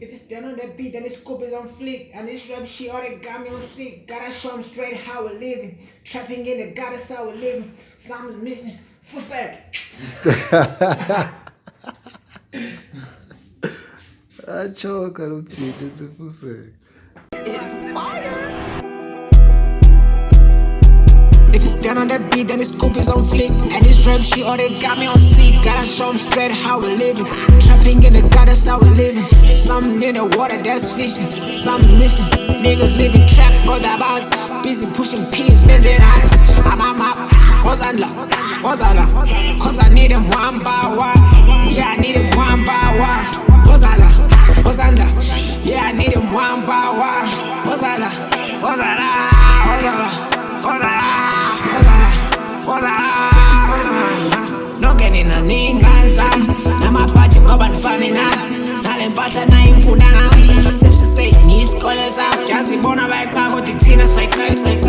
If it's down on that beat, then the scope is on fleek. And this rap shit, all that got me on sick. Gotta show 'em straight how we're living. Trapping in the goddess how we're living. Something's missing. For sec. Achoka lo mjita tifuse. It's fire. If it's down on that beat, then the scoop is on flick. And this rap shit, all they got me on sick. Gotta show 'em straight how we're living. Trapping in the goddess how we're living. Something in the water that's fishing. Something missing. Niggas living trap, got that bars. Busy pushing pins, bends and hands. I'm out. Cause I need them one by one. Yeah, I need them one by one. Yeah, I need them one by one. No getting a ninganza. Na mapachi ngoba nifane na. Nale mpahla nayimfuna. Safe to say, ni isikole sami. Yazibona bayixaka kodwa ithina swayixaka.